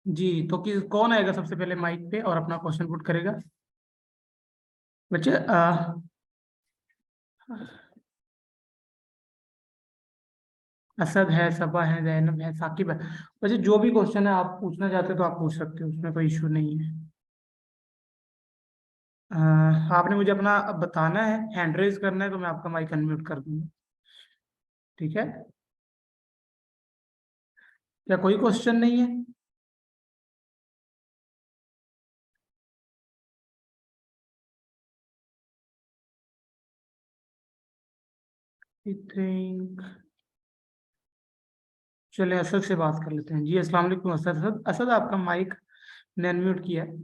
जी, तो कौन आएगा सबसे पहले माइक पे और अपना क्वेश्चन पुट करेगा? बच्चे असद है, सबा है, जैनब है, साकिब है। बच्चे जो भी क्वेश्चन है आप पूछना चाहते हो तो आप पूछ सकते हो, उसमें कोई इशू नहीं है। अ, आपने मुझे अपना अब बताना है, हैंड रेज करना है तो मैं आपका माइक अनम्यूट कर दूंगा। ठीक है? क्या कोई क्वेश्चन नहीं है? आई थिंक चले असद से बात कर लेते हैं। जी अस्सलाम वालेकुम असद। असद असद आपका माइक ने अनम्यूट किया है।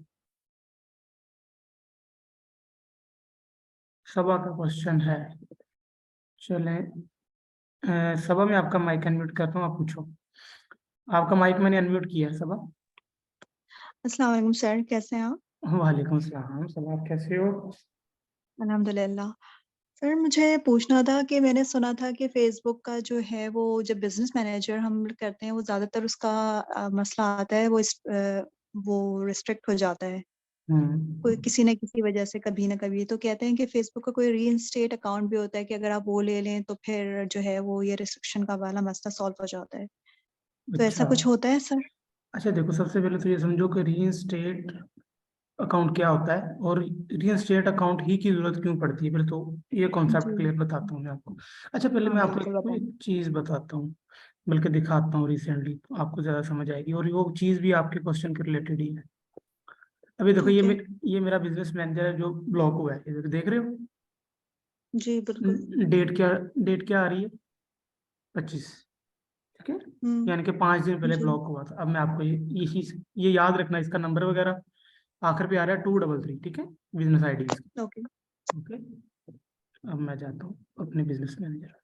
सबा का क्वेश्चन है। चले सबा में आपका माइक अनम्यूट करता हूँ, आप पूछो। आपका माइक मैंने अनम्यूट किया है सबा। अस्सलाम वालेकुम सर, कैसे हैं आप? वालेकुम सलाम। सबा आप कैसे हो? अल्हम्दुलिल्लाह। सर मुझे पूछना था कि मैंने सुना था कि फ़ेसबुक का जो है वो जब बिज़नेस मैनेजर हम करते हैं वो ज़्यादातर उसका मसला आता है वो रिस्ट्रिक्ट हो जाता है। कोई हम्म। किसी न किसी वजह से कभी न कभी तो कहते हैं कि फ़ेसबुक का कोई रीइंस्टेट अकाउंट भी होता है कि अगर आप वो ले लें तो फिर जो है वो ये रिस्ट्रिक्शन का वाला मसला सॉल्व हो जाता है। तो ऐसा अच्छा। कुछ होता है सर? अच्छा देखो, सबसे पहले तो ये समझो कि रीइंस्टेट अकाउंट क्या होता है और रीइंस्टेट अकाउंट ही की जरूरत क्यों पड़ती है, फिर तो ये कॉन्सेप्ट जी। क्लियर बताता हूँ मैं आपको। अच्छा पहले हाँ, मैं आपको बिल्कुल बताएँ। एक चीज बताता हूँ, बल्कि दिखाता हूँ रिसेंटली, तो आपको ज्यादा समझ आएगी और वो चीज भी आपके क्वेश्चन के रिलेटेड ही है। अभी देखो ओके। ये मेरा बिजनेस मैनेजर है जो ब्लॉक हुआ है, ये देख रहे हो? जी, बिल्कुल। डेट क्या आ रही है? 25। ठीक है? हुँ, यानी कि 5 दिन पहले जी। ब्लॉक हुआ था। अब मैं आपको ये याद रखना, इसका नंबर वगैरह आखिर पे आ रहा है 233। ठीक है? बिजनेस आईडी इसकी। ओके। ओके। अब मैं जाता हूँ अपने बिजनेस मैनेजर।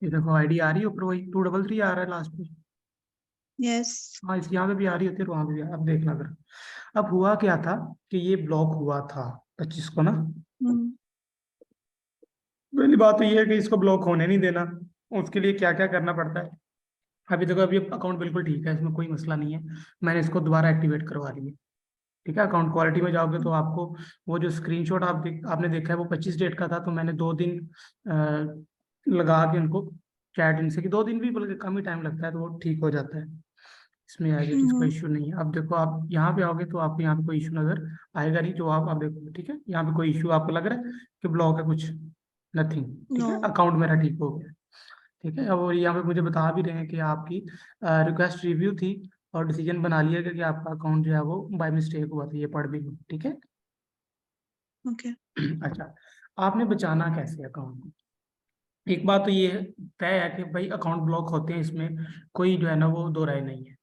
ये देखो आईडी आ रही है ऊपर, वही 233 आ रहा है लास्ट में। यस। हाँ, इस यहाँ पे भी आ रही होती है और वहां पे भी अब देखना कर। अब हुआ क्या था कि ये ब्लॉक हुआ था 25 को ना। हुँ। पहली बात तो ये है कि इसको ब्लॉक होने नहीं देना। उसके लिए क्या क्या करना पड़ता है? अभी देखो, अभी अकाउंट बिल्कुल ठीक है, इसमें कोई मसला नहीं है। मैंने इसको दोबारा एक्टिवेट करवा लिया। ठीक है? अकाउंट क्वालिटी में जाओगे तो आपको वो जो स्क्रीनशॉट आपने देखा है वो 25 डेट का था, तो मैंने 2 दिन लगा के उनको चैट इनसे कि 2 दिन भी बल्कि कम ही टाइम लगता है तो वो ठीक हो जाता है। इसमें एज इट हुँ, इज कोई हुँ। इशू नहीं है। अब देखो आप यहाँ पे आओगे तो आपको यहाँ पे कोई इशू नजर आएगा नहीं, जो आप देखोगे। ठीक है? यहाँ पे कोई इशू आपको लग रहा है कि ब्लॉक है कुछ? नथिंग। ठीक नो। है? अकाउंट मेरा ठीक हो गया। ठीक है? अब वो यहाँ पे मुझे बता भी रहे हैं कि आपकी रिक्वेस्ट रिव्यू थी और डिसीजन बना लिया गया कि आपका अकाउंट जो है वो बाय मिस्टेक हुआ था, ये पढ़ भी लो। ठीक है? ओके। अच्छा, आपने बचाना कैसे अकाउंट को? एक बात तो ये तय है कि भाई अकाउंट ब्लॉक होते हैं, इसमें कोई जो है ना वो दो राय नहीं है।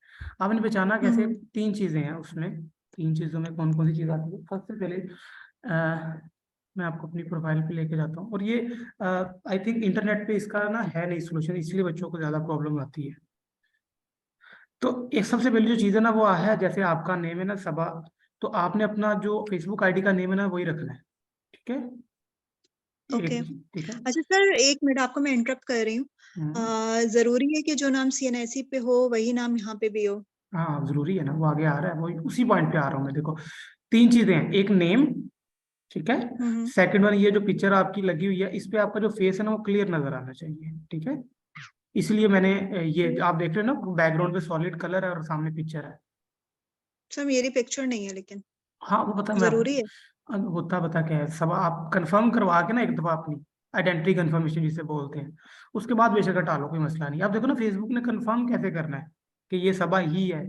आपने बचाना हुँ, कैसे? हुँ। 3 चीजें हैं उसमें। 3 चीजों में कौन कौन सी चीज आती है? सबसे पहले मैं आपको अपनी प्रोफाइल पे लेके जाता हूँ, और ये आई थिंक इंटरनेट पे इसका ना है नहीं सोल्यूशन, इसलिए बच्चों को ज्यादा प्रॉब्लम आती है। तो एक सबसे पहली जो चीज़ है ना वो है, जैसे आपका नेम है ना सबा, तो आपने अपना जो फेसबुक आईडी का नेम है ना वही रखना है। ठीक है? ओके। एक। ठीक है? अच्छा सर 1 मिनट आपको मैं इंटरप्ट कर रही हूँ। हम्म। ज़रूरी है कि जो नाम सीएनआईसी पे हो वही नाम यहाँ पे भी हो? हाँ जरूरी है ना, वो आगे आ रहा है, वही उसी पॉइंट पे आ रहा हूँ मैं। देखो 3 चीजें हैं, एक नेम। ठीक है? हुँ, हुँ। सेकंड वन, ये जो पिक्चर आपकी लगी हुई है इस पे आपका जो फेस है ना वो क्लियर नजर आना चाहिए। ठीक है? इसलिए मैंने ये आप देख रहे हो ना, बैकग्राउंड पे सॉलिड कलर है और सामने पिक्चर है। सर मेरी पिक्चर नहीं है लेकिन, हाँ वो बता मैं ज़रूरी है? होता बता क्या है, सब आप कंफर्म करवा के ना एक दफा अपनी आइडेंटिटी कंफर्मेशन जिसे बोलते हैं, उसके बाद बेशक हटा लो, कोई मसला नहीं। आप देखो ना फेसबुक ने कंफर्म कैसे करना है कि ये सबा ही है,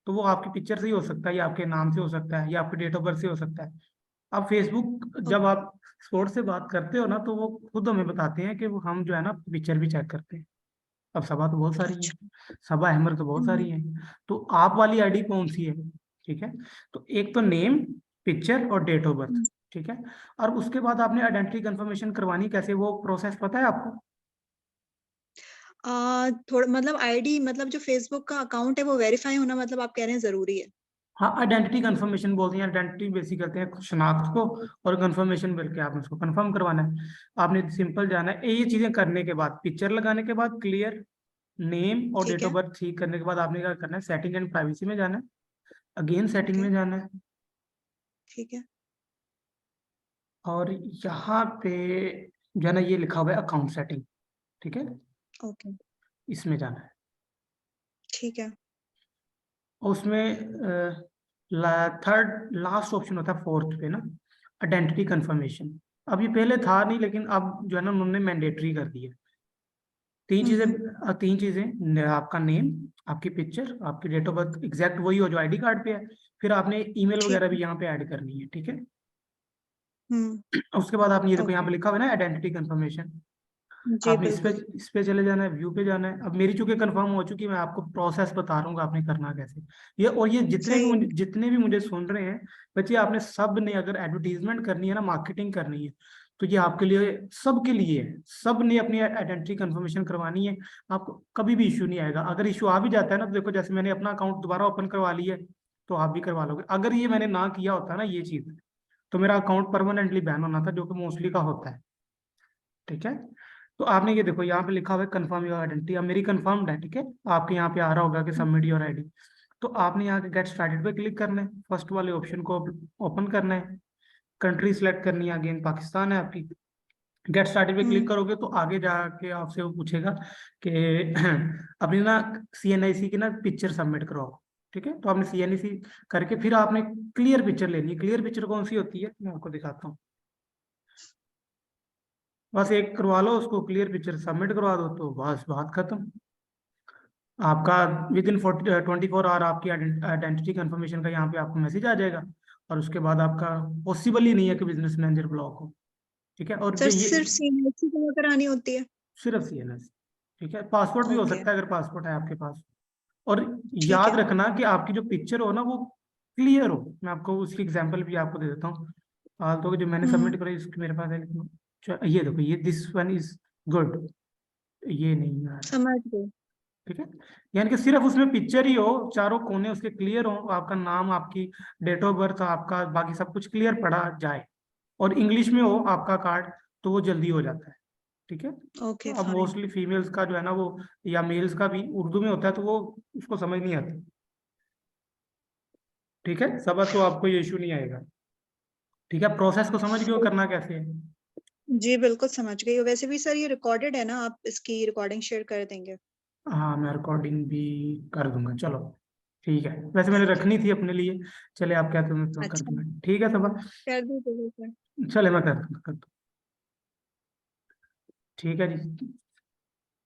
तो वो आपकी पिक्चर से ही हो सकता है या आपके नाम से हो सकता है या आपके डेट ऑफ बर्थ से हो सकता है। अब फेसबुक ओ जब आप स्पोर्ट से बात करते हो ना तो वो खुद हमें बताते हैं कि वो हम जो है ना पिक्चर भी चेक करते हैं। अब सबा तो बहुत सारी है, अच्छा। सबा अहमद तो बहुत सारी है, तो आप वाली आईडी कौन सी है? ठीक है, तो एक तो नेम, पिक्चर और डेट ऑफ बर्थ। हम्म। ठीक है, और उसके बाद आपने आइडेंटिटी कंफर्मेशन करवानी, कैसे वो प्रोसेस पता है आपको? थोड़ा मतलब आईडी मतलब जो फेसबुक का अकाउंट है वो वेरीफाई होना मतलब आप कह रहे हैं जरूरी है? हाँ, आइडेंटिटी कंफर्मेशन बोलते हैं, आइडेंटिटी बेसिक करते हैं शनाख्त को, और कंफर्मेशन बल्कि आपने उसको कंफर्म करवाना है। आपने सिंपल जाना है, ये चीजें करने के बाद, पिक्चर लगाने के बाद क्लियर, नेम और ठीक डेट ऑफ है। बर्थ ठीक करने के बाद आपने क्या करना है, सेटिंग एंड प्राइवेसी में जाना है, अगेन सेटिंग ओके। में जाना है, ठीक है। और यहाँ पे जो है ना ये लिखा हुआ है अकाउंट सेटिंग। ठीक है, ओके। इसमें जाना है, ठीक है। और उसमें थर्ड लास्ट ऑप्शन होता है फोर्थ पे ना, आइडेंटिटी कंफर्मेशन। अब ये पहले था नहीं, लेकिन अब जो है ना उन्होंने मैंडेटरी कर दिया। हम्म। तीन चीजें आपका नेम, आपकी पिक्चर, आपकी डेट ऑफ बर्थ एग्जैक्ट वही हो जो आईडी कार्ड पे है, फिर आपने ईमेल ठीक वगैरह है। भी यहाँ पे ऐड करनी है। ठीक है, हम्म। उसके बाद आपने ये देखो यहाँ ओके। पे लिखा हुआ है ना आइडेंटिटी कंफर्मेशन, जी आपने बिल्कुल। इस पे चले जाना है, व्यू पे जाना है। अब मेरी चूंकि कंफर्म हो चुकी है, मैं आपको प्रोसेस बता रहा हूँ कि आपने करना कैसे। ये और ये सही है। जितने भी मुझे सुन रहे हैं बच्चे, आपने सब ने अगर एडवर्टीजमेंट करनी है ना, मार्केटिंग करनी है, तो ये आपके लिए, सबके लिए है। सब ने अपनी आइडेंटिटी कंफर्मेशन करवानी है, आपको कभी भी इशू नहीं आएगा। अगर इशू आ भी जाता है ना, तो देखो जैसे मैंने अपना अकाउंट दोबारा ओपन करवा लिया है, तो आप भी करवा लोगे। अगर ये मैंने ना किया होता ना ये चीज, तो मेरा अकाउंट परमानेंटली बैन होना था, जो कि मोस्टली का होता है। ठीक है, तो आपने ये देखो यहाँ पे लिखा हुआ है कंफर्म योर आइडेंटिटी, अब मेरी कंफर्म्ड है। ठीक है, आपके यहाँ पे आ रहा होगा कि सबमिट योर आईडी, तो आपने यहाँ के गेट स्टार्टेड पे क्लिक करना है, फर्स्ट वाले ऑप्शन को ओपन करना है, कंट्री सिलेक्ट करनी है, अगेन पाकिस्तान है आपकी। गेट स्टार्टेड पे क्लिक हम्म। करोगे तो आगे जाके आपसे वो पूछेगा कि अपनी ना CNIC की ना पिक्चर सबमिट करवाओ। ठीक है, तो आपने CNIC करके फिर आपने क्लियर पिक्चर लेनी है। क्लियर पिक्चर कौन सी होती है, मैं आपको दिखाता हूँ। बस एक करवा लो उसको, क्लियर पिक्चर सबमिट करवा दो, तो बस बात खत्म। आपका विद इन 24 आवर आपकी आइडेंटिटी कंफर्मेशन का यहाँ पे आपको मैसेज आ जाएगा, और उसके बाद आपका पॉसिबल ही नहीं है कि बिजनेस मैनेजर ब्लॉक हो। ठीक है, और सर ये सिर्फ सीएनएससी जमा करानी होती है? सिर्फ CNS। ठीक है, पासपोर्ट भी हो ओके। सकता है अगर पासपोर्ट है आपके पास। और ठीक याद है। रखना कि आपकी जो पिक्चर हो ना वो क्लियर हो। मैं आपको उसकी एग्जांपल भी आपको दे देता हूँ। फालतू के जो मैंने हम्म। सबमिट करी इसकी मेरे पास है, लेकिन ये देखो, ये दिस वन इज गुड, ये नहीं आ रहा है। समझ गई। ठीक है, यानी कि सिर्फ उसमें पिक्चर ही हो, चारों कोने उसके क्लियर हो, आपका नाम, आपकी डेट ऑफ बर्थ, आपका बाकी सब कुछ क्लियर पढ़ा जाए, और इंग्लिश में हो आपका कार्ड, तो वो जल्दी हो जाता है। ठीक है, तो ओके अब फाइन। मोस्टली फीमेल्स का जो है ना वो, या मेल्स का भी उर्दू में होता है, तो वो उसको समझ नहीं आता। ठीक है, सब तो आपको ये इशू नहीं आएगा। ठीक है, प्रोसेस को समझ गए हो करना कैसे है? जी बिल्कुल समझ गई। वैसे भी सर ये रिकॉर्डेड है ना, आप इसकी रिकॉर्डिंग शेयर कर देंगे? हाँ, मैं रिकॉर्डिंग भी कर दूंगा, चलो। ठीक है, वैसे मैंने ठीक है। रखनी थी अपने लिए, चले आप कहते हो मैं तो कर अच्छा। दूंगा। ठीक है सब, कर दीजिएगा सर। चले मैं कर दूंगा। ठीक है जी,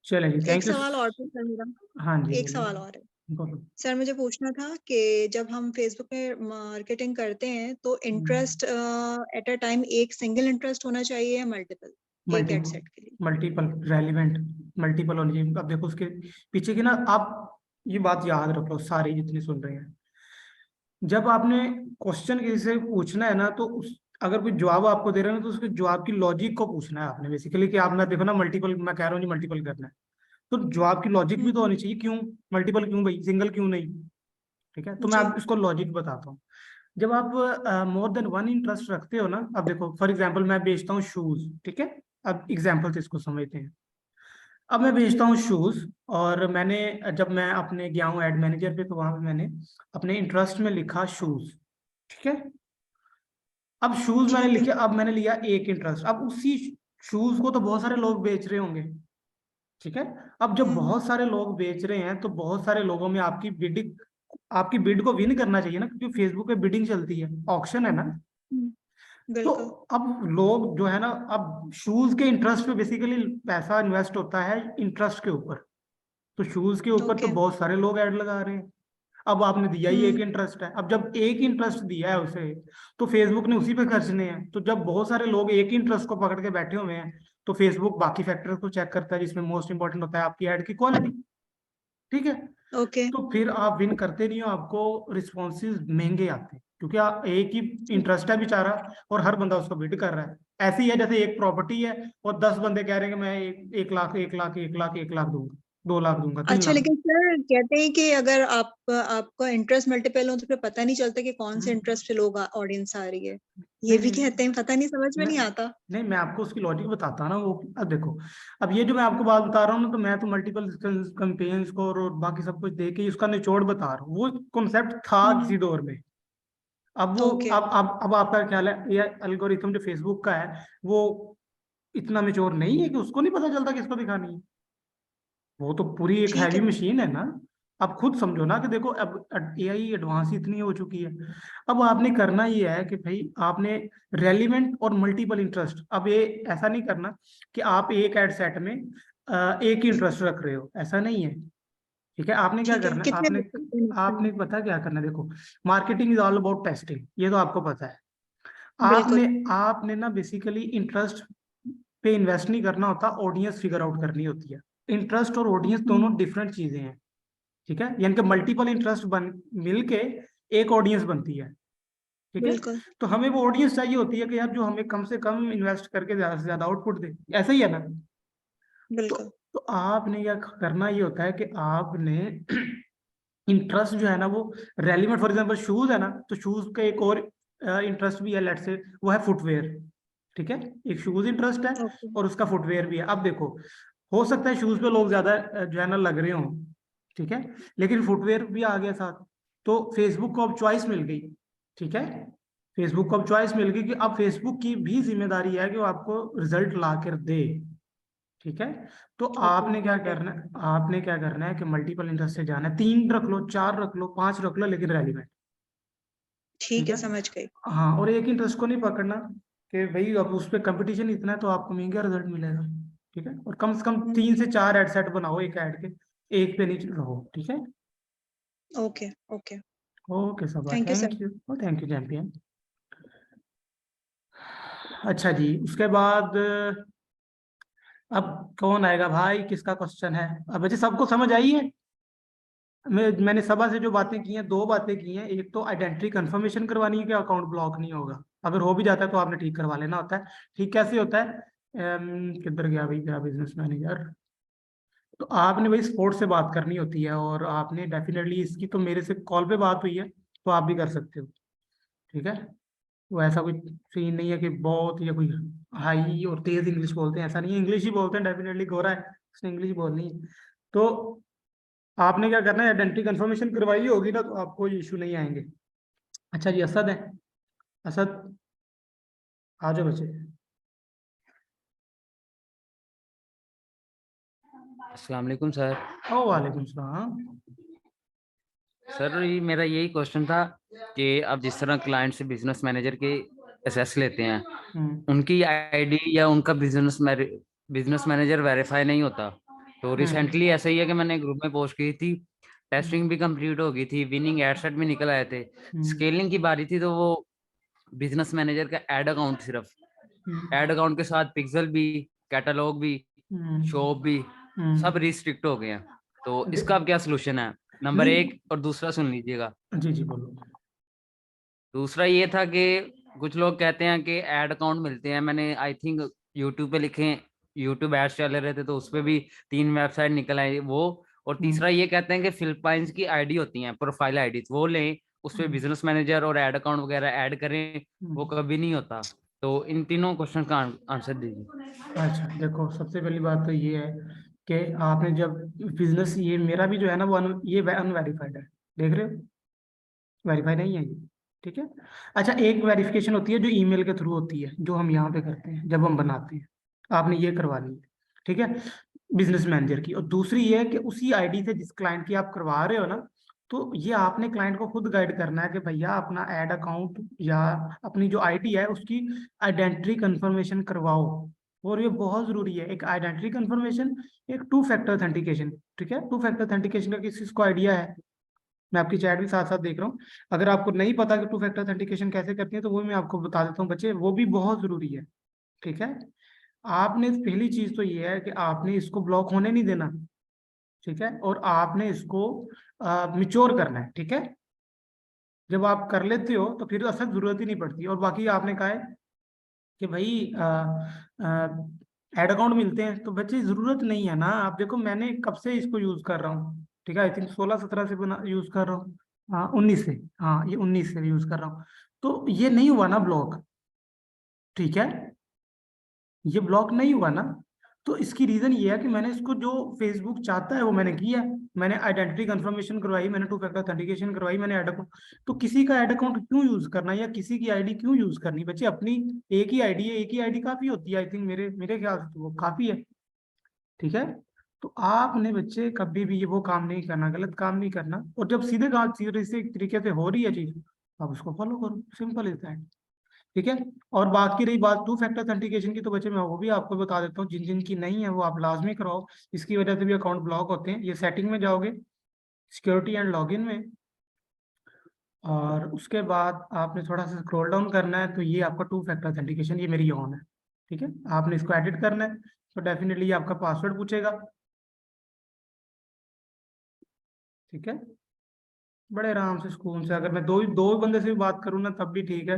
चले जी, एक थैंक यू। सवाल और था सर मेरा। हाँ जी, एक बोलिए। सवाल और है। बोलो। सर मुझे पूछना था कि जब हम फेसबुक पे मार्केटिंग करते हैं तो इंटरेस्ट एट अ टाइम एक सिंगल इंटरेस्ट होना चाहिए या मल्टीपल, एक एड मल्टीपल, सेट के लिए? मल्टीपल रेलिवेंट, मल्टीपल होनी चाहिए। अब देखो उसके पीछे की ना, आप ये बात याद रखो सारे जितने सुन रहे हैं, जब आपने क्वेश्चन किसी से पूछना है ना, तो उस अगर कोई जवाब आपको दे रहे हैं, तो उसके जवाब की लॉजिक को पूछना है आपने बेसिकली, कि आप ना देखो ना मल्टीपल, मैं कह रहा हूँ जी मल्टीपल करना है, तो जवाब की लॉजिक भी तो हम्म। होनी चाहिए, क्यों मल्टीपल, क्यों भाई सिंगल क्यों नहीं? ठीक है, तो मैं जी। आप इसको लॉजिक बताता हूँ। जब आप मोर देन वन इंटरेस्ट रखते हो ना, अब देखो फॉर एग्जाम्पल मैं बेचता हूँ शूज। ठीक है, अब एग्जाम्पल से इसको समझते हैं। अब मैं बेचता हूँ शूज, और मैंने जब मैं अपने गया हूँ एड मैनेजर पे, तो वहां पे मैंने अपने इंटरेस्ट में लिखा शूज। ठीक है, अब शूज मैंने ठीक है। लिखे, अब मैंने लिया एक इंटरेस्ट, अब उसी शूज को तो बहुत सारे लोग बेच रहे होंगे। ठीक है, अब जब हम्म। बहुत सारे लोग बेच रहे हैं, तो बहुत सारे लोगों में आपकी बिड को विन करना चाहिए ना, क्योंकि फेसबुक पे बिडिंग चलती है, ऑक्शन है ना। तो बिल्कुल। अब लोग जो है ना, अब शूज के इंटरेस्ट पे बेसिकली पैसा इन्वेस्ट होता है इंटरेस्ट के ऊपर, तो शूज के ऊपर तो ओके। बहुत सारे लोग ऐड लगा रहे हैं। अब आपने दिया ही एक हम्म। इंटरेस्ट है, अब जब एक इंटरेस्ट दिया है उसे, तो फेसबुक ने उसी पे खर्चने हैं, तो जब बहुत सारे लोग एक ही इंटरेस्ट को पकड़ के बैठे हुए हैं, तो फेसबुक बाकी फैक्टर्स को चेक करता है, जिसमें मोस्ट इंपॉर्टेंट होता है आपकी ऐड की क्वालिटी। ठीक है, ओके। तो फिर आप विन करते नहीं हो, आपको रिस्पॉन्सेज महंगे आते हैं, क्योंकि आप एक ही इंटरेस्ट है बेचारा और हर बंदा उसको बिड कर रहा है। ऐसे ही है जैसे एक प्रॉपर्टी है और 10 बंदे कह रहे हैं कि मैं 1 लाख 1 लाख 1 लाख 1 लाख दूंगा, 2 लाख दूंगा, 3 अच्छा, लाख लेकिन सर कहते हैं कि अगर आपका इंटरेस्ट मल्टीपल हो तो फिर पता नहीं चलता कि कौन से दूंगा। इंटरेस्ट पे लोग ऑडियंस आ रही है। ये नहीं भी नहीं कहते हैं, पता नहीं, समझ में मैं नहीं आता। नहीं, मैं आपको उसकी लॉजिक बताता हूँ ना वो। अब देखो, अब ये जो मैं आपको बात बता रहा हूँ ना, तो मैं तो मल्टीपल कैंपेन्स को और बाकी सब कुछ देख के ही उसका निचोड़ बता रहा हूँ। वो कॉन्सेप्ट था हम्म। किसी दौर में। अब वो ओके। अब आपका क्या ख्याल है, ये एल्गोरिथम जो फेसबुक का है वो इतना मेच्योर नहीं है कि उसको नहीं पता चलता किसको दिखानी है? वो तो पूरी एक ठीक हैवी है। मशीन है ना। अब खुद समझो ना कि देखो, अब एआई एडवांस इतनी हो चुकी है। अब आपने करना ये है कि भाई आपने रेलिवेंट और मल्टीपल इंटरेस्ट, अब ये ऐसा नहीं करना कि आप एक एड सेट में एक ही इंटरेस्ट रख रहे हो, ऐसा नहीं है। ठीक है, आपने क्या ठीक है, करना है, कितने आपने रख सकते हैं आपने maximum? पता क्या करना है, देखो, marketing is all about testing, ये तो आपको पता है। आपने बिल्कुल। आपने ना बेसिकली इंटरेस्ट पे इन्वेस्ट नहीं करना होता, ऑडियंस फिगर आउट करनी होती है। इंटरेस्ट और ऑडियंस दोनों हम्म। डिफरेंट चीजें हैं। ठीक है, यानी कि मल्टीपल इंटरेस्ट बन मिलके एक ऑडियंस बनती है। ठीक है, बिल्कुल। तो हमें वो ऑडियंस चाहिए होती है कि यार जो हमें कम से कम इन्वेस्ट करके ज्यादा से ज्यादा आउटपुट दे, ऐसा ही है ना। तो बिल्कुल। तो आपने क्या करना, ये होता है कि आपने इंटरेस्ट जो है ना वो रेलिवेंट, फॉर एग्जांपल शूज है ना, तो शूज का एक और इंटरेस्ट भी है, लेट से वो है फुटवेयर। ठीक है, एक शूज इंटरेस्ट है ओके। और उसका फुटवेयर भी है। अब देखो, हो सकता है शूज पे लोग ज्यादा जो है ना लग रहे हों, ठीक है, लेकिन फुटवेयर भी आ गया साथ, तो फेसबुक को अब चॉइस मिल गई। ठीक है, फेसबुक को अब चॉइस मिल गई कि अब फेसबुक की भी जिम्मेदारी है कि वो आपको रिजल्ट ला कर दे। ठीक है, तो ओके, आपने क्या गॉट इट। करना है, आपने क्या करना है कि मल्टीपल इंटरेस्ट से जाना है, 3 रख लो, 4 रख लो, 5 रख लो, लेकिन रेलिवेंट। ठीक ठीक है, है, समझ गई। हाँ, और एक इंटरेस्ट को नहीं पकड़ना कि भाई अब उस पर कंपटीशन इतना है तो आपको महंगा रिजल्ट मिलेगा। ठीक है, और कम से कम 3 से 4 एड सेट बनाओ एक ऐड के, एक पे नहीं रहो। ठीक है, okay. Okay. Okay Saba, thank you sir. Thank you champion. अच्छा जी, उसके बाद अब कौन आएगा भाई, किसका क्वेश्चन है? अब वैसे सबको समझ आई है? मैंने सभा से जो बातें की हैं, 2 बातें की हैं। एक तो आइडेंटिटी कंफर्मेशन करवानी है कि अकाउंट ब्लॉक नहीं होगा, अगर हो भी जाता है तो आपने ठीक करवा लेना होता है। ठीक कैसे होता है? किधर गया भाई क्या बिजनेस मैनेजर? तो आपने भाई स्पोर्ट से बात करनी होती है, और आपने डेफिनेटली इसकी तो मेरे से कॉल पे बात हुई है, तो आप भी कर सकते हो। ठीक है, वो ऐसा कोई सीन नहीं है कि बहुत या कोई हाई और तेज इंग्लिश बोलते हैं, ऐसा नहीं है, इंग्लिश ही बोलते हैं, डेफिनेटली गोरा है, उसने इंग्लिश बोलनी है। तो आपने क्या करना है, आइडेंटिटी कंफर्मेशन करवाई होगी ना, तो आपको इशू नहीं आएंगे। अच्छा जी, असद है, असद आ जाओ बच्चे। अस्सलाम वालेकुम सर। ओ वालेकुम सलाम। सर ये मेरा यही क्वेश्चन था कि आप जिस तरह क्लाइंट से बिजनेस मैनेजर के एसेस लेते हैं, हम्म उनकी आईडी या उनका बिजनेस मैनेजर वेरीफाई नहीं होता। तो हम्म रिसेंटली ऐसा ही है कि मैंने ग्रुप में पोस्ट की थी, टेस्टिंग भी कंप्लीट हो गई थी, विनिंग एडसेट भी निकल आए थे, हम्म स्केलिंग की बारी थी, तो वो बिजनेस मैनेजर का एड अकाउंट, सिर्फ एड हम्म अकाउंट के साथ पिक्सल भी, कैटलॉग भी, हम्म शॉप भी, सब हम्म। रिस्ट्रिक्ट हो गए हैं। तो दे- इसका अब क्या सोल्यूशन है? नंबर नहीं, एक, और दूसरा सुन लीजिएगा। जी जी बोलो। दूसरा ये था कि कुछ लोग कहते हैं कि एड अकाउंट मिलते हैं, मैंने आई थिंक यूट्यूब पे लिखे, यूट्यूब एड्स चल रहे थे तो उस पे भी 3 वेबसाइट निकल आई वो। और हम्म तीसरा ये कहते हैं कि फिलिपाइंस की आईडी होती हैं, प्रोफाइल आईडी, वो लें, उस पे हम्म बिजनेस मैनेजर और एड अकाउंट वगैरह ऐड करें, वो हम्म। कभी नहीं होता। तो इन तीनों क्वेश्चन का आंसर दीजिए। अच्छा देखो, सबसे पहली बात तो ये है कि आपने जब बिजनेस, ये मेरा भी जो है ना वो ये अनवेरिफाइड है, देख रहे हो, वेरीफाई नहीं है ये। ठीक है, अच्छा, एक वेरिफिकेशन होती है जो ईमेल के थ्रू होती है, जो हम यहाँ पे करते हैं जब हम बनाते हैं, आपने ये करवा ली है। ठीक है, बिजनेस मैनेजर की। और दूसरी ये है कि उसी आईडी से जिस क्लाइंट की आप करवा रहे हो ना, तो ये आपने क्लाइंट को खुद गाइड करना है कि भैया अपना एड अकाउंट या अपनी जो आईडी है उसकी आइडेंटिटी कंफर्मेशन करवाओ। और ये बहुत जरूरी है, एक आइडेंटिटी कंफर्मेशन, एक 2 फैक्टर ऑथेंटिकेशन। ठीक है, 2 फैक्टर ऑथेंटिकेशन का किसी को आइडिया है? मैं आपकी चैट भी साथ साथ देख रहा हूँ। अगर आपको नहीं पता कि 2 फैक्टर ऑथेंटिकेशन कैसे करती है, तो वो मैं आपको बता देता हूँ बच्चे, वो भी बहुत जरूरी है। ठीक है, आपने पहली चीज तो ये है कि आपने इसको ब्लॉक होने नहीं देना, ठीक है, और आपने इसको मिच्योर करना है, ठीक है। जब आप कर लेते हो तो फिर असल जरूरत ही नहीं पड़ती। और बाकी आपने कहा है कि भाई एड अकाउंट मिलते हैं, तो बच्चे जरूरत नहीं है ना। आप देखो मैंने कब से इसको यूज कर रहा हूँ, ठीक है, आई थिंक 16-17 से बना यूज कर रहा हूँ। हाँ 19 से, हाँ ये 19 से यूज कर रहा हूँ। तो ये नहीं हुआ ना ब्लॉक, ठीक है, ये ब्लॉक नहीं हुआ ना। तो इसकी रीजन ये है कि मैंने इसको जो फेसबुक चाहता है वो मैंने किया है। मैंने आइडेंटिटी कंफर्मेशन करवाई, मैंने टू फैक्टर ऑथेंटिकेशन करवाई, मैंने ऐड अकाउंट। तो किसी का ऐड अकाउंट क्यों यूज करना, या किसी की आईडी क्यों यूज करनी बच्चे? अपनी एक ही आईडी है, एक ही आईडी काफी होती है, आई थिंक मेरे मेरे ख्याल से तो वो काफी है, ठीक है। तो आपने बच्चे कभी भी ये वो काम नहीं करना, गलत काम नहीं करना। और जब सीधे काम सीधे इसी तरीके से हो रही है चीज, आप उसको फॉलो करो, सिंपल इज दैट, ठीक है। और बात की रही बात टू फैक्टर ऑथेंटिकेशन की, तो बच्चे मैं वो भी आपको बता देता हूँ, जिन जिन की नहीं है वो आप लाजमी कराओ। इसकी वजह से भी अकाउंट ब्लॉक होते हैं। ये सेटिंग में जाओगे, सिक्योरिटी एंड लॉगिन में, और उसके बाद आपने थोड़ा सा स्क्रॉल डाउन करना है, तो ये आपका टू फैक्टर ऑथेंटिकेशन, ये मेरी ऑन है, ठीक है। आपने इसको एडिट करना है, तो डेफिनेटली आपका पासवर्ड पूछेगा, ठीक है। बड़े आराम से सुकून से, अगर मैं दो दो बंदे से भी बात करूँ ना तब भी ठीक है,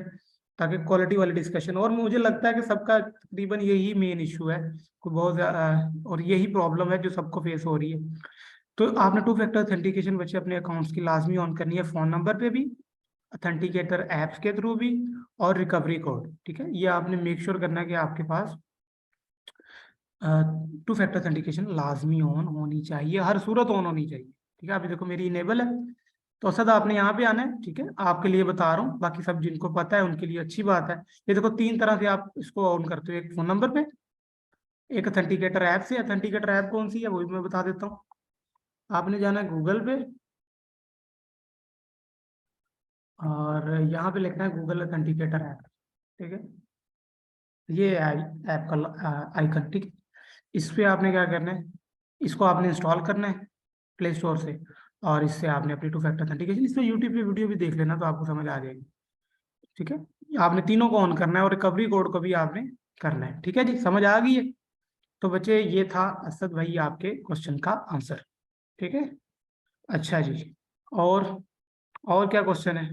ताकि क्वालिटी वाली डिस्कशन। और मुझे लगता है कि सबका तकरीबन यही मेन इशू है, कोई बहुत और यही प्रॉब्लम है जो सबको फेस हो रही है। तो आपने टू फैक्टर ऑथेंटिकेशन बच्चे अपने अकाउंट्स की लाजमी ऑन करनी है, फोन नंबर पे भी, ऑथेंटिकेटर ऐप्स के थ्रू भी, और रिकवरी कोड, ठीक है। ये आपने मेक श्योर करना है कि आपके पास टू फैक्टर ऑथेंटिकेशन लाजमी ऑन होनी चाहिए, हर सूरत ऑन होनी चाहिए, ठीक है। अभी देखो मेरी इनेबल है, तो सदा आपने यहाँ पे आना है, ठीक है। आपके लिए बता रहा हूँ, बाकी सब जिनको पता है उनके लिए अच्छी बात है। ये देखो 3 तरह से आप इसको ऑन करते हो, एक फोन नंबर पे, एक ऑथेंटिकेटर ऐप से। ऑथेंटिकेटर ऐप कौन सी है वो भी मैं बता देता हूँ। आपने जाना है गूगल पे, और यहाँ पे लिखना है गूगल ऑथेंटिकेटर ऐप, ठीक है। ये ऐप का आइकन, ठीक है। इस पे आपने क्या करना है, इसको आपने इंस्टॉल करना है प्ले स्टोर से, और इससे आपने अपनी टू फैक्टर ऑथेंटिकेशन, इसमें यूट्यूब पे वीडियो भी देख लेना तो आपको समझ आ जाएगी, ठीक है। आपने तीनों को ऑन करना है, और रिकवरी कोड को भी आपने करना है, ठीक है जी, समझ आ गई है। तो बच्चे ये था असद भाई आपके क्वेश्चन का आंसर, ठीक है। अच्छा जी, और और क्या क्वेश्चन है,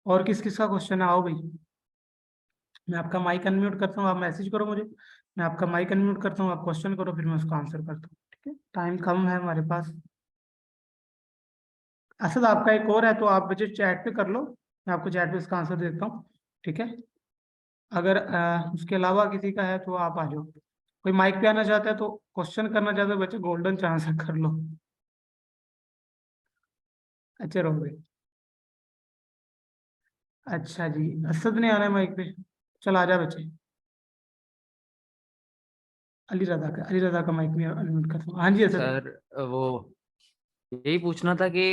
और किस किस का क्वेश्चन है? आओ भाई, मैं आपका माइक अनम्यूट करता हूँ, आप मैसेज करो मुझे, मैं आपका माइक अनम्यूट करता हूँ, आप क्वेश्चन करो, फिर मैं उसका आंसर करता हूँ, ठीक है। टाइम कम है हमारे पास। असद आपका एक और है, तो आप बच्चे चैट पे कर लो, मैं आपको चैट पे इसका आंसर देता हूँ, ठीक है। अगर उसके अलावा किसी का है तो आप आ जाओ। कोई माइक पे आना चाहता है तो क्वेश्चन करना चाहते हो बच्चे, गोल्डन चांस है, कर लो। अच्छा रहो भाई। अच्छा जी, असद ने आना है माइक पे, चल आ जा बच्चे। अली रजा का माइक में अनम्यूट करता हूँ। हाँ जी असद। सर वो यही पूछना था कि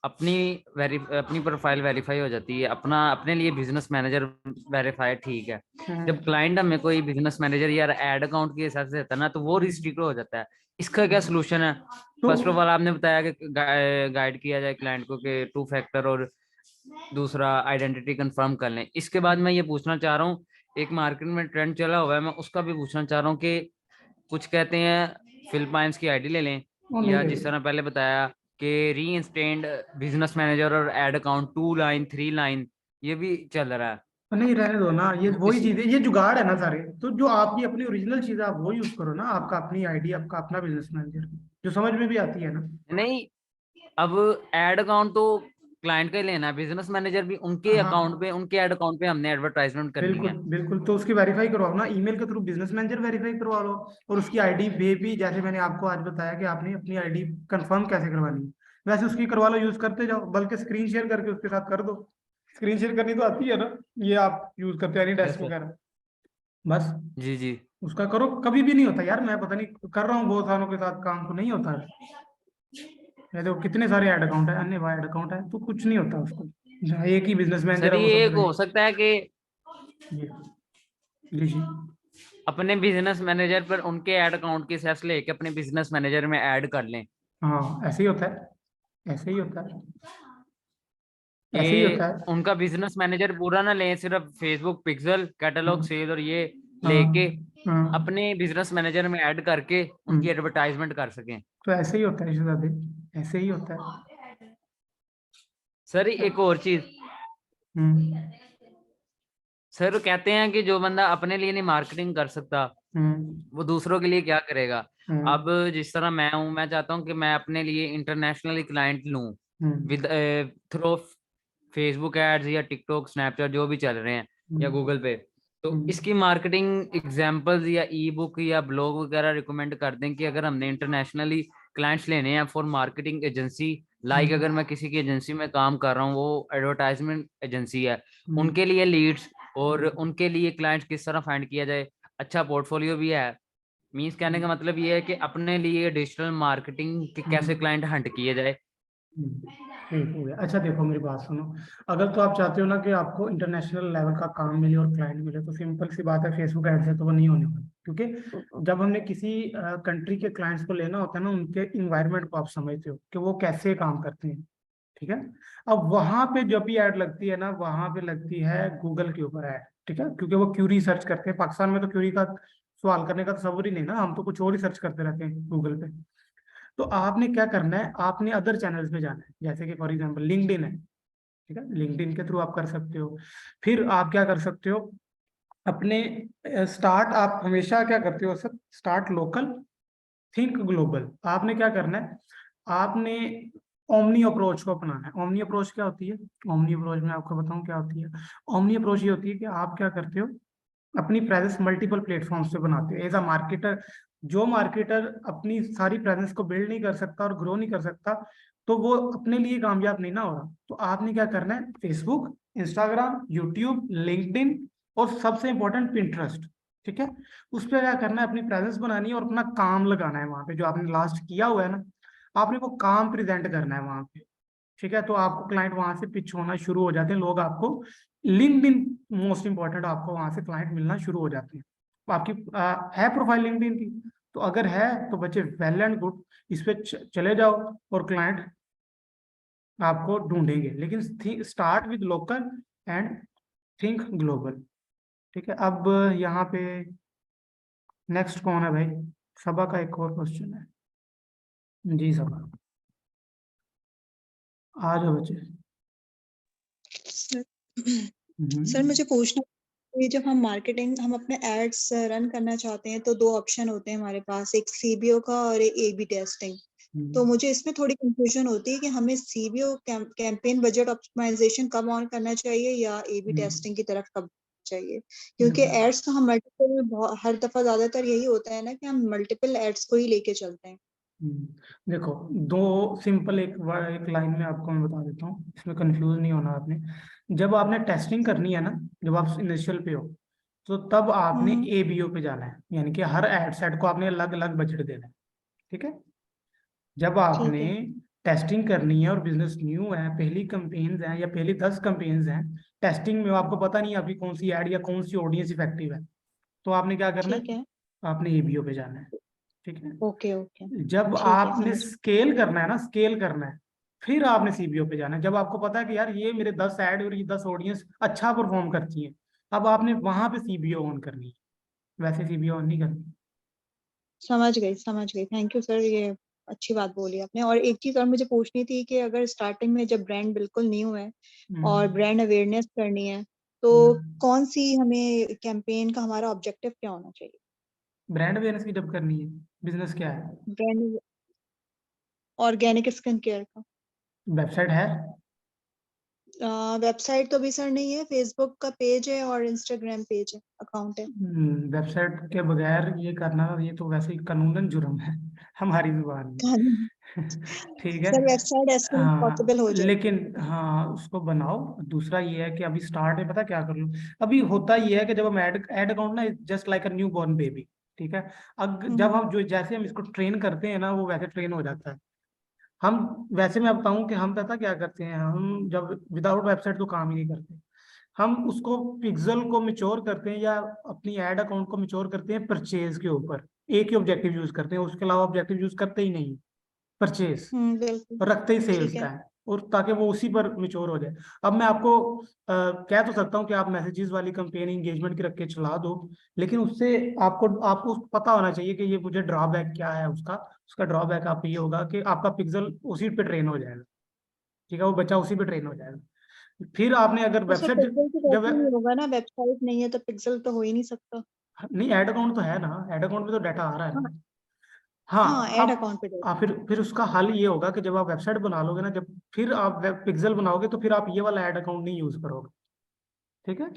अपनी प्रोफाइल वेरीफाई हो जाती है, अपना अपने लिए बिजनेस मैनेजर वेरीफाई ठीक है। जब क्लाइंट हमें कोई बिजनेस मैनेजर या एड अकाउंट के हिसाब से देता है ना, तो वो रिस्ट्रिक्ट हो जाता है। इसका क्या सोल्यूशन है? तो फर्स्ट ऑफ ऑल आपने बताया कि गाइड किया जाए क्लाइंट को कि टू फैक्टर, और दूसरा आइडेंटिटी कंफर्म कर लें। इसके बाद मैं ये पूछना चाह रहा हूँ, एक मार्केट में ट्रेंड चला हुआ है, मैं उसका भी पूछना चाह रहा हूँ कि कुछ कहते हैं फिलिपाइंस की आईडी ले लें, वो नहीं या जिस रहेगा। तरह पहले बताया कि री इंस्टेंड बिजनेस मैनेजर और एड अकाउंट 2 लाइन 3 लाइन, ये भी चल रहा है। तो नहीं रहने दो ना, ये वही इस चीज है, ये जुगाड़ है ना सारे। तो जो आपकी अपनी ओरिजिनल चीज है आप वो यूज करो ना, आपका अपनी आईडी, आपका अपना बिजनेस मैनेजर, जो समझ में भी आती है ना। नहीं, अब एड अकाउंट तो क्लाइंट का ही लेना है, बिजनेस मैनेजर भी उनके अकाउंट हाँ पे, उनके एड अकाउंट पे हमने एडवर्टाइजमेंट करनी बिल्कुल है। बिल्कुल, तो उसकी वेरीफाई करवाओ ना, ईमेल के थ्रू बिजनेस मैनेजर वेरीफाई करवा लो। और उसकी आईडी भी, जैसे मैंने आपको आज बताया कि आपने अपनी आईडी कंफर्म कैसे करवानी है, वैसे उसकी करवा लो, यूज करते जाओ, बल्कि स्क्रीन शेयर करके उसके साथ कर दो। स्क्रीन शेयर करनी तो आती है ना, ये आप यूज करते हैं एनी यस डेस्क सर। वगैरह, बस जी जी। उसका करो। कभी भी नहीं होता यार, मैं पता नहीं कर रहा हूँ बहुत सालों के साथ काम, तो नहीं होता है। ये देखो कितने सारे ऐड अकाउंट है, अन्य ऐड अकाउंट है, तो कुछ नहीं होता उसको। जहाँ एक ही बिजनेस मैनेजर सर है वो ये सब एक हो रहे। सकता है कि ये लीजिए। अपने बिजनेस मैनेजर पर उनके एड अकाउंट की एक्सेस लेके अपने बिजनेस मैनेजर में ऐड कर लें। हाँ ऐसे ही होता है, ऐसे ही होता है। ऐसे ही कि होता है। उनका बिजनेस मैनेजर पूरा ना ले, सिर्फ फेसबुक पिक्सल कैटलॉग हम्म, सेल और ये हाँ, लेके हाँ, अपने बिजनेस मैनेजर में ऐड करके उनकी हम्म, एडवर्टाइजमेंट कर सकें। तो ऐसे ही होता है शिजादे, ऐसे ही होता है। सर एक और चीज, हम्म, सर कहते हैं कि जो बंदा अपने लिए नहीं मार्केटिंग कर सकता हम्म, वो दूसरों के लिए क्या करेगा। अब हम्म, जिस तरह मैं हूं, मैं चाहता हूं कि मैं अपने लिए इंटरनेशनली क्लाइंट लूं हम्म, विद थ्रू फेसबुक एड्स या टिकटॉक स्नैपचैट जो भी चल रहे हैं या हम्म, गूगल पे। तो हम्म, इसकी मार्केटिंग एग्जांपल्स या ई बुक या ब्लॉग वगैरह रिकमेंड कर दें कि अगर हमने इंटरनेशनली क्लाइंट्स लेने हैं फॉर मार्केटिंग एजेंसी, लाइक हम्म, अगर मैं किसी की एजेंसी में काम कर रहा हूँ, वो एडवर्टाइजमेंट एजेंसी है, हम्म, उनके लिए लीड्स और उनके लिए क्लाइंट्स किस तरह फाइंड किया जाए। अच्छा पोर्टफोलियो भी है। मीन्स कहने का मतलब ये है कि अपने लिए डिजिटल मार्केटिंग के कैसे हम्म, क्लाइंट हंट किए जाए। ठीक हो गया। अच्छा देखो मेरी बात सुनो, अगर तो आप चाहते हो ना कि आपको इंटरनेशनल लेवल का काम मिले और क्लाइंट मिले, तो सिंपल सी बात है, फेसबुक ऐड से तो वो नहीं होने वाला, क्योंकि जब हमने किसी कंट्री के क्लाइंट्स को लेना होता है ना, उनके इन्वायरमेंट को आप समझते हो कि वो कैसे काम करते हैं। ठीक है। अब वहां पे जब भी ऐड लगती है ना, वहां पे लगती है गूगल के ऊपर ऐड। ठीक है, क्योंकि वो क्यूरी सर्च करते हैं। पाकिस्तान में तो क्यूरी का सवाल करने का तस्वुर ही नहीं ना, हम तो कुछ और ही सर्च करते रहते हैं गूगल पे। तो आपने क्या करना है, आपने अदर चैनल्स पे जाना है, जैसे कि फॉर एग्जांपल लिंक्डइन है। ठीक है, लिंक्डइन के थ्रू आप कर सकते हो। फिर आप क्या कर सकते हो, अपने स्टार्ट, आप हमेशा क्या करते हो sir, start local, think global. आपने क्या करना है, आपने ओमनी अप्रोच को अपनाना है। ओमनी अप्रोच क्या होती है, ओमनी अप्रोच में आपको बताऊं क्या होती है। ओमनी अप्रोच ये होती है कि आप क्या करते हो, अपनी प्रेजेंस मल्टीपल प्लेटफॉर्म्स पे बनाते हो एज अ मार्केटर। जो मार्केटर अपनी सारी प्रेजेंस को बिल्ड नहीं कर सकता और ग्रो नहीं कर सकता, तो वो अपने लिए कामयाब नहीं ना हो रहा। तो आपने क्या करना है, फेसबुक, इंस्टाग्राम, यूट्यूब, लिंक्डइन और सबसे इंपॉर्टेंट पिंटरेस्ट। ठीक है, उस पर क्या करना है, अपनी प्रेजेंस बनानी है और अपना काम लगाना है वहां पे, जो आपने लास्ट किया हुआ है ना, आपने वो काम प्रेजेंट करना है वहां पे। ठीक है, तो आपको क्लाइंट वहां से पिच होना शुरू हो जाते हैं, लोग आपको लिंक्डइन, मोस्ट इंपॉर्टेंट, आपको वहां से क्लाइंट मिलना शुरू हो जाते हैं। तो आपकी है प्रोफाइल लिंक्डइन की, तो अगर है तो बच्चे वेल एंड गुड, इस पे चले जाओ और क्लाइंट आपको ढूंढेंगे। लेकिन start with local and think global. ठीक है, अब यहाँ पे नेक्स्ट कौन है भाई, सबा का एक और क्वेश्चन है। जी सबा, आ जाओ बच्चे। सर सर हम्म, मुझे पूछना, ये जब हम मार्केटिंग, हम अपने एड्स रन करना चाहते हैं तो दो ऑप्शन होते हैं हमारे पास, एक सीबीओ का और एक एबी टेस्टिंग। तो मुझे इसमें थोड़ी कंफ्यूजन होती है कि हमें सीबीओ कैंपेन बजट ऑप्टिमाइजेशन कब ऑन करना चाहिए या एबी टेस्टिंग की तरफ कब चाहिए, क्योंकि देखो, एड्स तो हम मल्टीपल, हर दफा ज्यादातर यही होता है ना कि हम मल्टीपल एड्स को ही लेके चलते हैं। देखो, दो सिंपल, एक लाइन में आपको मैं बता देता हूँ, इसमें कंफ्यूज नहीं होना आपने। जब आपने टेस्टिंग करनी है ना, जब आप इनिशियल पे हो, तो तब आपने हम्म। एबीओ पे जाना है, यानी कि हर एड सेट को आपने अलग अलग बजट देना है। ठीक है, जब ठीक आपने है। टेस्टिंग करनी है और बिजनेस न्यू है, पहली कंपेन्स हैं या पहली 10 कंपेन्स हैं, टेस्टिंग में आपको पता नहीं है अभी कौन सी एड या कौन सी ऑडियंस इफेक्टिव है, तो आपने क्या करना ठीक है, है। आपने एबीओ पे जाना है। ठीक है, ओके ओके। जब ठीक है, आपने समझ। स्केल करना है ना, स्केल करना है, फिर आपने सीबीओ पे जाना है, जब आपको पता है कि यार ये मेरे 10 ऐड और ये 10 ऑडियंस अच्छा परफॉर्म करती है, अब आपने वहां पे सीबीओ ऑन करनी है, वैसे सीबीओ ऑन नहीं करनी। समझ गई समझ गई, थैंक यू सर, ये अच्छी बात बोली आपने। और एक चीज और मुझे पूछनी थी कि अगर स्टार्टिंग में जब ब्रांड बिल्कुल न्यू है और हम्म, ब्रांड अवेयरनेस करनी है, तो कौन सी हमें कैंपेन का हमारा ऑब्जेक्टिव क्या होना चाहिए? ब्रांड अवेयरनेस की जब करनी है, बिजनेस क्या है, ब्रांड, ऑर्गेनिक स्किन केयर का। वेबसाइट है। वेबसाइट तो अभी सर नहीं है, फेसबुक का पेज है और इंस्टाग्राम पेज है, अकाउंट है। वेबसाइट के बगैर ये करना, ये तो वैसे ही कानूनन जुर्म है हमारी जुबान में। कानून। ठीक है। सर वेबसाइट एज सुन हाँ पॉसिबल हो जाए। लेकिन हाँ, उसको बनाओ। दूसरा ये है कि अभी स्टार्ट है, पता क्या कर लो, अभी होता ये है कि जब हम ऐड अकाउंट ना, just like a new born baby. ठीक है, अब जब हम्म। हम जो जैसे हम इसको ट्रेन करते हैं ना, वो वैसे ट्रेन हो जाता है। हम वैसे, मैं बताऊं कि हम पता क्या करते हैं, हम जब विदाउट वेबसाइट तो काम ही नहीं करते। हम उसको पिक्सल को मिच्योर करते हैं या अपनी एड अकाउंट को मिच्योर करते हैं परचेज के ऊपर। एक ही ऑब्जेक्टिव यूज करते हैं, उसके अलावा ऑब्जेक्टिव यूज करते ही नहीं, परचेज, बिल्कुल। और रखते ही सेल्स ठीक का है। है। और ताकि वो उसी पर मिच्योर हो जाए। अब मैं आपको कह तो सकता हूँ कि आप मैसेजेस वाली कैंपेन एंगेजमेंट की रख के चला दो, लेकिन उससे आपको आपको पता होना चाहिए कि ये मुझे ड्रॉबैक क्या है उसका। उसका ड्रॉबैक आप ये होगा कि आपका पिक्सल उसी पे ट्रेन हो जाएगा, ठीक है, वो बच्चा उसी पे ट्रेन हो जाएगा। फिर आपने अगर तो सर वेबसाइट पिक्सल तो जब वैसे ही नहीं होगा ना, वेबसाइट नहीं है तो पिक्सल तो हो ही नहीं सकता। नहीं, ऐड अकाउंट तो है ना, ऐड अकाउंट में तो डाटा आ रहा है हाँ, ना। हाँ, हाँ ऐड अब अकाउंट पे डाल। फिर उसका हल ये होगा कि जब आप वेबसाइट बना लोगे ना, जब फिर आप वेब पिक्सल बनाओगे तो फिर आप ये वाला ऐड अकाउंट नहीं यूज करोगे, ठीक है।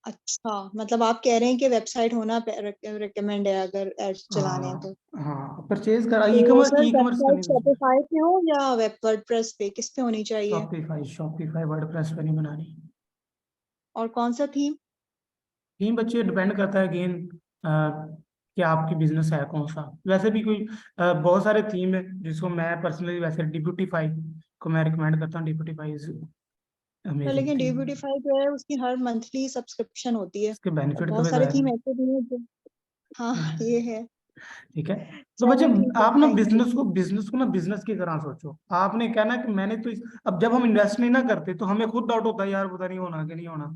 अच्छा, मतलब आप कह रहे हैं कि वेबसाइट होना रिकमेंड है अगर एड्स चलाने हैं तो। हाँ हाँ, परचेज करा, ई तो commerce sir e commerce website करनी पड़ती है। शॉपिफाई पे हो या वेब वर्डप्रेस पे, किस पे होनी चाहिए? शॉपिफाई शॉपिफाई वर्डप्रेस पे नहीं बनानी। और कौन सा थीम? थीम बच्चे डिपेंड करता है अगेन कि आपकी बिजनेस है कौन सा। वैसे भी कोई बहुत सारे थीम है जिसको मैं पर्सनली वैसे डिब्यूटीफाई को मैं रिकमेंड करता हूँ। डिब्यूटीफाई इज तो अमेजिंग लेकिन थीम। डिब्यूटीफाई जो है उसकी हर मंथली सब्सक्रिप्शन होती है, इसके और बेनिफिट बहुत तुम्हें तो सारे है थीम ना। ऐसे भी हैं जो, हाँ ये है। ठीक है। तो बच्चे चलो ठीक है, आप ना थैंक यू। बिजनेस को ना बिजनेस की तरह सोचो। आपने कहना कि मैंने तो अब जब हम इन्वेस्ट नहीं ना करते तो हमें खुद डाउट होता है यार पता नहीं होना कि नहीं होना।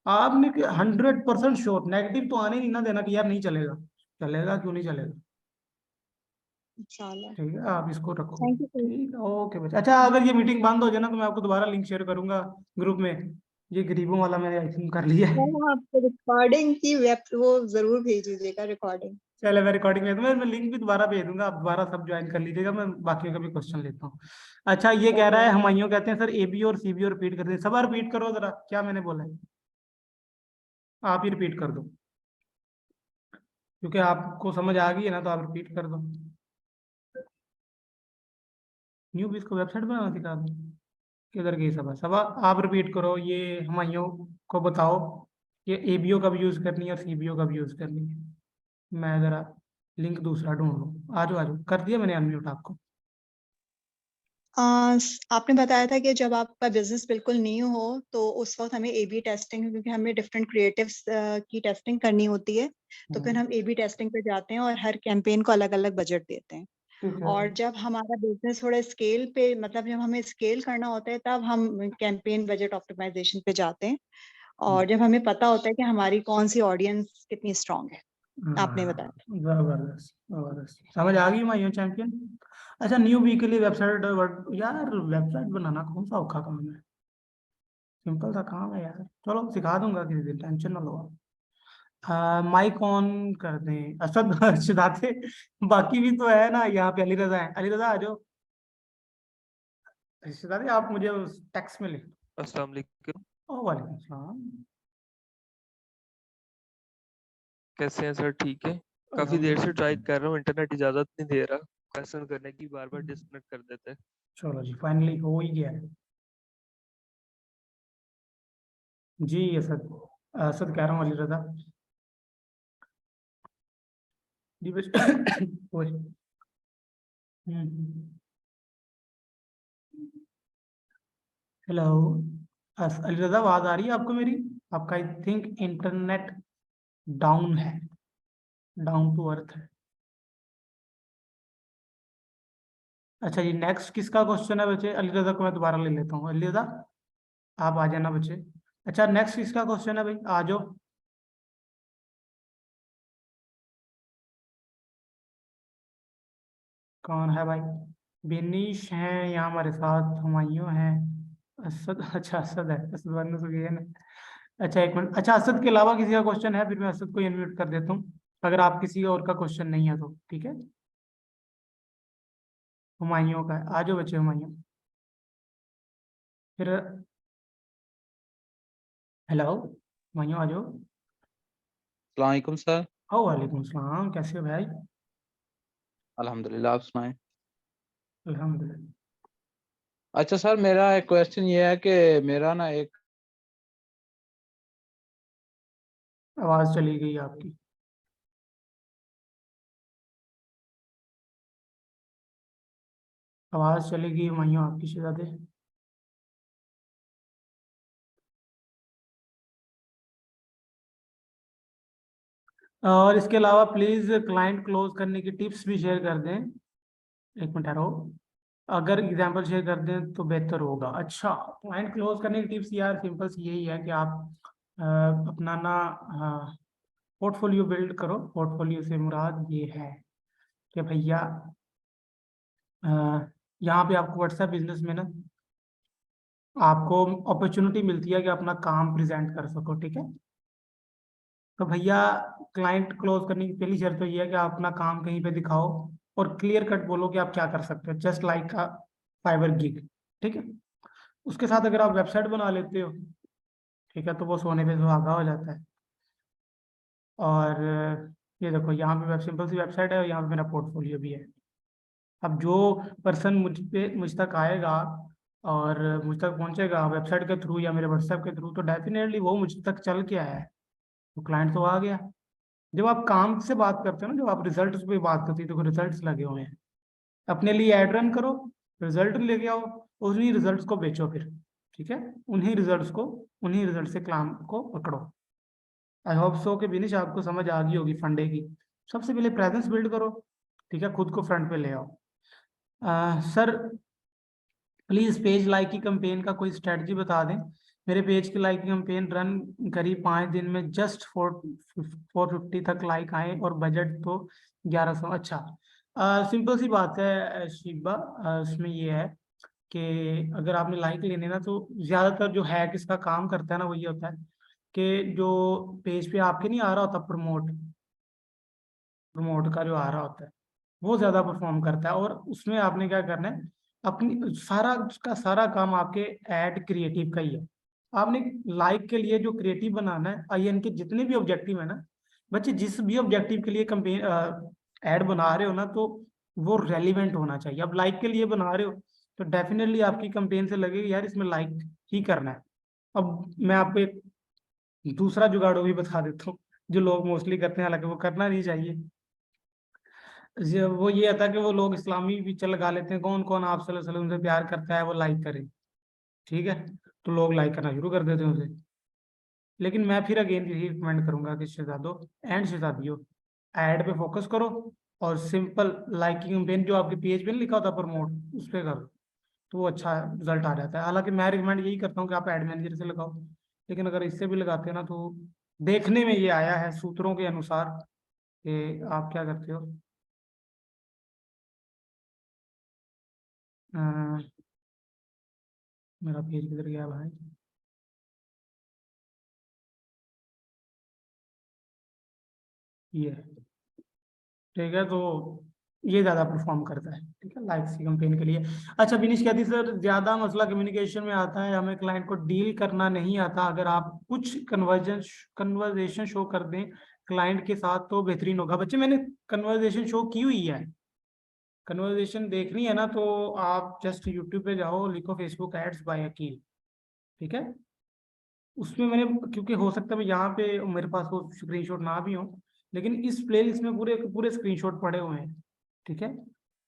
आपने 100% श्योर, नेगेटिव तो आने नहीं ना देना कि यार नहीं चलेगा। चलेगा, क्यों नहीं चलेगा। इंशाल्लाह। ठीक है, आप इसको रखो। Thank you sir. ठीक है, ओके बच्चे। अच्छा, अगर ये मीटिंग बंद हो जाए ना तो मैं आपको दोबारा लिंक शेयर करूंगा ग्रुप में। ये गरीबों वाला मैंने आई थिंक कर लिया है। सर आप रिकॉर्डिंग की वेब वो जरूर भेज दीजिएगा, रिकॉर्डिंग। चलो, मैं रिकॉर्डिंग भेज दूंगा, मैं लिंक भी दोबारा भेज दूंगा, आप दोबारा सब ज्वाइन कर लीजिएगा। मैं बाकी का भी क्वेश्चन लेता हूँ। अच्छा, ये कह रहा है हुमायूं, कहते हैं सर एबी और सीबी रिपीट करते हैं। सब रिपीट करो जरा, क्या मैंने बोला है आप ही रिपीट कर दो, क्योंकि आपको समझ आ गई है ना, तो आप रिपीट कर दो। न्यू भी इसको वेबसाइट बनाना सिखा दो। किधर गई सभा सभा, आप रिपीट करो। ये हुमायूं को बताओ कि एबीओ कब यूज करनी है और सीबीओ कब यूज करनी है। मैं जरा लिंक दूसरा ढूंढ लूँ। आ जाओ आ जाओ, कर दिया मैंने अनम्यूट आपको। आपने बताया था कि जब आपका बिजनेस बिल्कुल न्यू हो तो उस वक्त हमें एबी टेस्टिंग, क्योंकि हमें डिफरेंट क्रिएटिव्स की टेस्टिंग करनी होती है, तो फिर हम एबी टेस्टिंग पे जाते हैं और हर कैंपेन को अलग अलग बजट देते हैं। ठीक है। और जब हमारा बिजनेस थोड़ा स्केल पे, मतलब जब हमें स्केल करना होता है, तब हम कैंपेन बजट ऑप्टिमाइजेशन पे जाते हैं। और जब हमें पता होता है कि हमारी कौन सी ऑडियंस कितनी स्ट्रांग है। आपने हाँ, बताया। जबरदस्त जबरदस्त, समझ आ गई माइयो चैंपियन। अच्छा, न्यू बी के लिए वेबसाइट यार वेबसाइट बनाना कौन सा औखा काम है। सिंपल सा काम है यार, चलो सिखा दूंगा किसी दिन, टेंशन ना लो आप। माइक ऑन कर दें असद शिदाते। बाकी भी तो है ना यहाँ पे। अली रजा है, अली रजा आ जाओ। शिदाते आप मुझे उस टेक्स्ट में लिख दो। अस्सलाम वालेकुम। ओ वालेकुम सलाम। कैसे हैं सर? ठीक है। काफी देर से ट्राई अल्हम्दुलिल्लाह। कर रहा हूँ, इंटरनेट इजाजत नहीं दे रहा क्वेश्चन करने की, बार बार डिस्कनेक्ट कर देता है। चलो जी, फाइनली हो ही गया है। जी असद, असद कह रहा हूँ, अली रजा। जी बस ओए, हेलो। अली रजा, आवाज आ रही है आपको मेरी? आपका आई थिंक इंटरनेट डाउन है, डाउन टू अर्थ है। अच्छा जी, नेक्स्ट किसका क्वेश्चन है बच्चे? अली रजा को मैं दोबारा ले लेता हूँ। अली रजा, आप आ जाना बच्चे। अच्छा, नेक्स्ट किसका क्वेश्चन है भाई, आ जाओ। कौन है भाई? बेनिश है यहाँ हमारे साथ, हुमायूं है, असद, अच्छा असद है, असद वरना तो गए ना। अच्छा एक मिनट, अच्छा असद के अलावा किसी का क्वेश्चन है? फिर मैं असद को अनम्यूट कर देता हूँ, अगर आप किसी और का क्वेश्चन नहीं है तो ठीक है। हुमायूं का है, आ जाओ बच्चे हुमायूं। फिर हेलो, हुमायूं आ जाओ। अस्सलामुअलैकुम सर। ओ वालेकुम सलाम, कैसे हो भाई? अल्हम्दुलिल्लाह, आप सुनाएं। अल्हम्दुलिल्लाह। अच्छा सर, मेरा एक क्वेश्चन ये है कि मेरा ना एक आवाज चली गई आपकी। आवाज चली गई हुमायूं आपकी शहजादे। और इसके अलावा प्लीज क्लाइंट क्लोज करने की टिप्स भी शेयर कर दें। एक मिनट ठहरो। अगर एग्जांपल शेयर कर दें तो बेहतर होगा। अच्छा, क्लाइंट क्लोज करने की टिप्स यार सिंपल सी यही है कि आप अपना ना पोर्टफोलियो बिल्ड करो। पोर्टफोलियो से मुराद ये है कि भैया यहाँ पे आपको व्हाट्सएप बिजनेस में ना आपको अपॉर्चुनिटी मिलती है कि अपना काम प्रेजेंट कर सको, ठीक है। तो भैया क्लाइंट क्लोज करने की पहली शर्त तो ये है कि आप अपना काम कहीं पे दिखाओ और क्लियर कट बोलो कि आप क्या कर सकते हो, जस्ट लाइक अ फाइवर गिग, ठीक है। उसके साथ अगर आप वेबसाइट बना लेते हो, ठीक है, तो वो सोने पे सुहागा हो जाता है। और ये देखो यहाँ पे सिंपल सी वेबसाइट है और यहाँ पे मेरा पोर्टफोलियो भी है। अब जो पर्सन मुझ तक आएगा और मुझ तक पहुंचेगा वेबसाइट के थ्रू या मेरे व्हाट्सएप के थ्रू, तो डेफिनेटली वो मुझ तक चल के आया है, तो क्लाइंट तो आ गया। जब आप काम से बात करते हो ना, जब आप रिजल्ट्स पे बात करते हो तो रिजल्ट्स लगे हुए हैं, अपने लिए एड रन करो, रिजल्ट लेके आओ, उन्हीं रिजल्ट्स को बेचो फिर, ठीक है। उन्हीं रिजल्ट से क्लाइंट को पकड़ो। आई होप सो कि विनिश आपको समझ आ गई होगी फंडे की। सबसे पहले प्रेजेंस बिल्ड करो, ठीक है, खुद को फ्रंट पे ले आओ। सर प्लीज पेज लाइक की कैंपेन का कोई स्ट्रेटजी बता दें। मेरे पेज की लाइक की कैंपेन रन करी 5 दिन में जस्ट 450 तक लाइक आए और बजट तो 1100। अच्छा, सिंपल सी बात है शिबा, इसमें ये है कि अगर आपने लाइक लेने ना, तो ज्यादातर जो हैक इसका काम करता है ना, वो ये होता है कि जो पेज पे आपके नहीं आ रहा होता प्रमोट, प्रमोट का जो आ रहा होता है वो ज्यादा परफॉर्म करता है। और उसमें आपने क्या करना है, अपनी सारा उसका सारा काम आपके ऐड क्रिएटिव का ही है। आपने लाइक के लिए जो क्रिएटिव बनाना है, IN के जितने भी ऑब्जेक्टिव है ना बच्चे, जिस भी ऑब्जेक्टिव के लिए कंपेन ऐड बना रहे हो ना, तो वो रेलिवेंट होना चाहिए। अब लाइक के लिए बना रहे हो तो डेफिनेटली आपकी कंपेन से लगेगा यार इसमें लाइक ही करना है। अब मैं आपको एक दूसरा जुगाड़ो भी बता देता हूँ जो लोग मोस्टली करते हैं, हालांकि वो करना नहीं चाहिए। वो ये था कि वो लोग इस्लामी पिक्चर लगा लेते हैं, कौन कौन आप सल्लल्लाहु अलैहि वसल्लम से प्यार करता है वो लाइक करे, ठीक है, तो लोग लाइक करना शुरू कर देते हैं उसे। लेकिन मैं फिर अगेन यही रिकमेंड करूंगा कि शहजादों एंड शहजादियों, ऐड पे फोकस करो और सिंपल लाइकिंग कैंपेन जो आपके पेज पे नहीं लिखा होता प्रमोट, उस पर करो, तो वो अच्छा रिजल्ट आ जाता है। हालांकि मैं रिकमेंड यही करता हूँ कि आप एड मैनेजर से लगाओ, लेकिन अगर इससे भी लगाते हैं ना, तो देखने में ये आया है सूत्रों के अनुसार कि आप क्या करते हो। अ, मेरा पेज किधर गया भाई। ये है, ठीक है, तो ये ज्यादा परफॉर्म करता है, ठीक है, लाइक्स की कंपेन के लिए। अच्छा, विनीश कहती सर ज्यादा मसला कम्युनिकेशन में आता है, हमें क्लाइंट को डील करना नहीं आता, अगर आप कुछ कन्वर्जेशन शो कर दें क्लाइंट के साथ तो बेहतरीन होगा। बच्चे मैंने कन्वर्जेशन शो की हुई है, कन्वर्जेशन देखनी है ना तो आप जस्ट यूट्यूब पे जाओ, लिखो फेसबुक एड्स बाय अकील, ठीक है। उसमें मैंने, क्योंकि हो सकता है मैं यहाँ पे मेरे पास वो स्क्रीनशॉट ना भी हो, लेकिन इस प्लेलिस्ट में पूरे पूरे स्क्रीनशॉट पड़े हुए हैं, ठीक है।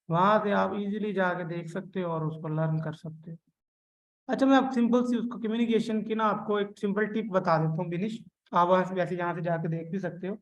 वहां से आप इजीली जाके देख सकते हो और उसको लर्न कर सकते हो। अच्छा, मैं आप सिंपल सी उसको कम्युनिकेशन की ना आपको एक सिंपल टिप बता देता हूँ विनिश। आप वहाँ से वैसे यहाँ से जाके देख भी सकते हो।